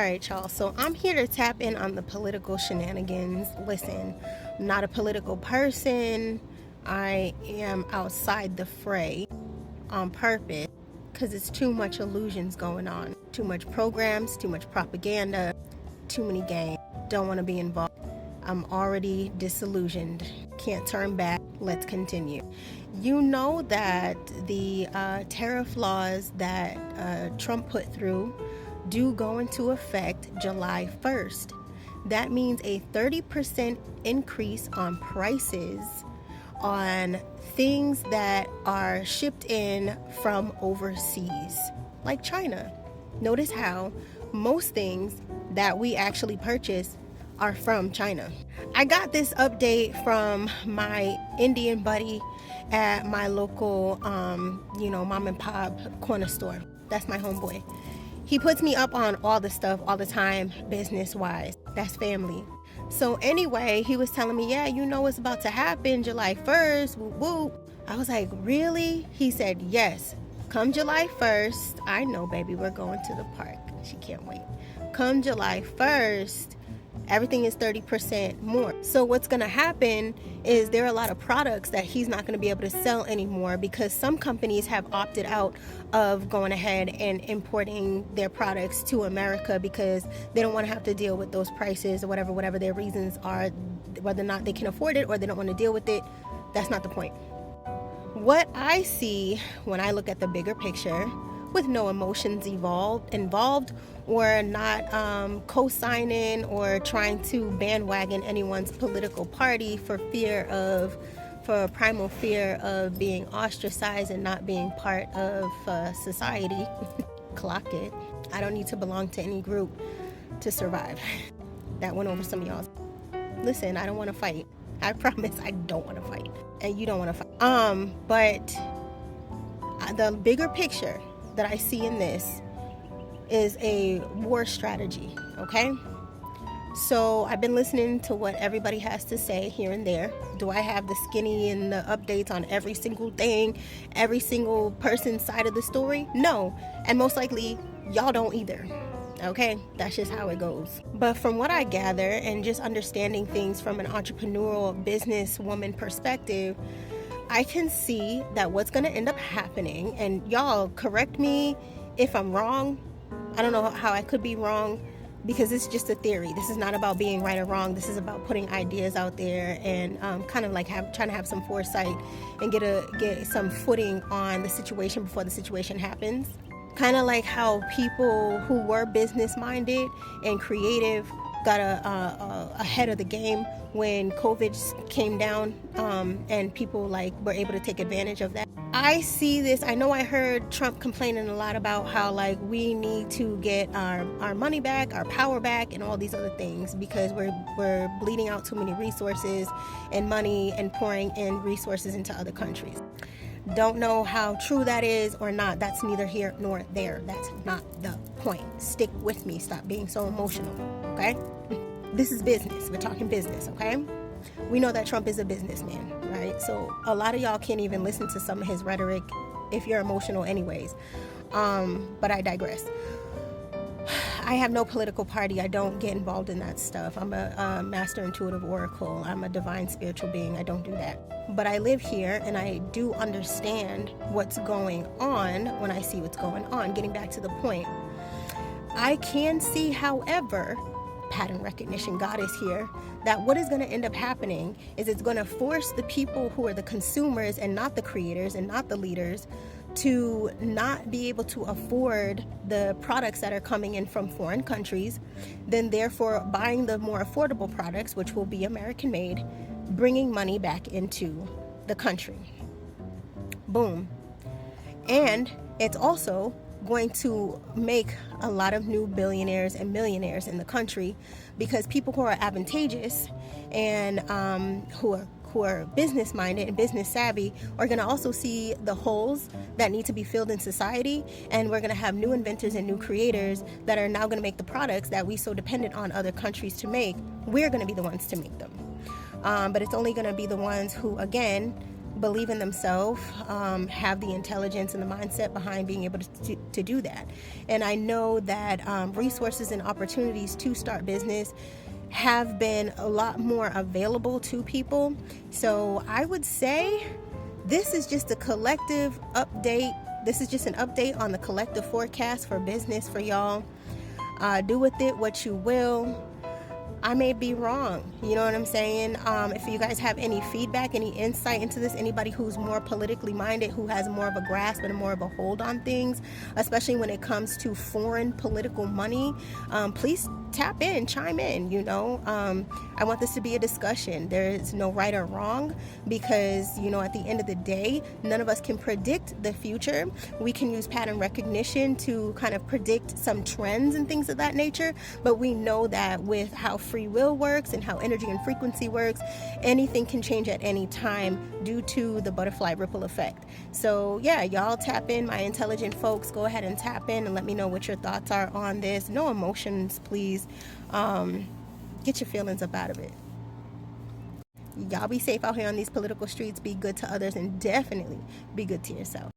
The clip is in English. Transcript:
Alright, y'all, so I'm here to tap in on the political shenanigans. Listen, I'm not a political person. I am outside the fray on purpose because it's too much illusions going on. Too much programs, too much propaganda, too many games. Don't want to be involved. I'm already disillusioned. Can't turn back. Let's continue. You know that the tariff laws that Trump put through do go into effect July 1st. That means a 30% increase on prices on things that are shipped in from overseas, like China. Notice how most things that we actually purchase are from China. I got this update from my Indian buddy at my local, mom and pop corner store. That's my homeboy. He puts me up on all the stuff all the time, business-wise. That's family. So anyway, he was telling me, yeah, you know what's about to happen July 1st, whoop whoop. I was like, really? He said, yes. Come July 1st, I know, baby, we're going to the park. She can't wait. Come July 1st, everything is 30% more. So what's going to happen is there are a lot of products that he's not going to be able to sell anymore because some companies have opted out of going ahead and importing their products to America because they don't want to have to deal with those prices or whatever their reasons are, whether or not they can afford it or they don't want to deal with it. That's not the point. What I see when I look at the bigger picture, with no emotions involved or not co-signing or trying to bandwagon anyone's political party for primal fear of being ostracized and not being part of society. Clock it. I don't need to belong to any group to survive. That went over some of y'all. Listen, I don't want to fight. I promise I don't want to fight. And you don't want to fight. But the bigger picture that I see in this is a war strategy, okay? So I've been listening to what everybody has to say here and there. Do I have the skinny and the updates on every single thing, every single person's side of the story? No, and most likely y'all don't either, okay? That's just how it goes. But from what I gather and just understanding things from an entrepreneurial businesswoman perspective, I can see that what's going to end up happening, and y'all correct me if I'm wrong. I don't know how I could be wrong because it's just a theory. This is not about being right or wrong. This is about putting ideas out there and kind of like trying to have some foresight and get some footing on the situation before the situation happens. Kind of like how people who were business minded and creative got ahead of the game when COVID came down, and people were able to take advantage of that. I see this. I know I heard Trump complaining a lot about how we need to get our money back, our power back, and all these other things because we're bleeding out too many resources and money and pouring in resources into other countries. Don't know how true that is or not. That's neither here nor there. That's not the point. Stick with me. Stop being so emotional, okay? This is business. We're talking business, okay? We know that Trump is a businessman, right? So a lot of y'all can't even listen to some of his rhetoric if you're emotional anyways. But I digress. I have no political party. I don't get involved in that stuff. I'm a master intuitive oracle. I'm a divine spiritual being. I don't do that. But I live here and I do understand what's going on when I see what's going on. Getting back to the point, I can see, however, pattern recognition, God is here, that what is going to end up happening is it's going to force the people who are the consumers and not the creators and not the leaders to not be able to afford the products that are coming in from foreign countries, then therefore buying the more affordable products, which will be American made, bringing money back into the country. Boom. And it's also going to make a lot of new billionaires and millionaires in the country because people who are advantageous and who are business minded and business savvy are going to also see the holes that need to be filled in society, and we're going to have new inventors and new creators that are now going to make the products that we so dependent on other countries to make. We're going to be the ones to make them, but it's only going to be the ones who, again, believe in themselves, have the intelligence and the mindset behind being able to do that. And I know that resources and opportunities to start business have been a lot more available to people. So I would say this is just a collective update. This is just an update on the collective forecast for business for y'all. Do with it what you will. I may be wrong, you know what I'm saying? If you guys have any feedback, any insight into this, anybody who's more politically minded, who has more of a grasp and more of a hold on things, especially when it comes to foreign political money, please tap in, chime in, you know. I want this to be a discussion. There is no right or wrong, because, you know, at the end of the day, none of us can predict the future. We can use pattern recognition to kind of predict some trends and things of that nature, but we know that with how free will works and how energy and frequency works, anything can change at any time due to the butterfly ripple effect. So yeah, y'all tap in, my intelligent folks. Go ahead and tap in and let me know what your thoughts are on this. No emotions, please. Get your feelings up out of it. Y'all be safe out here on these political streets. Be good to others, and definitely be good to yourself.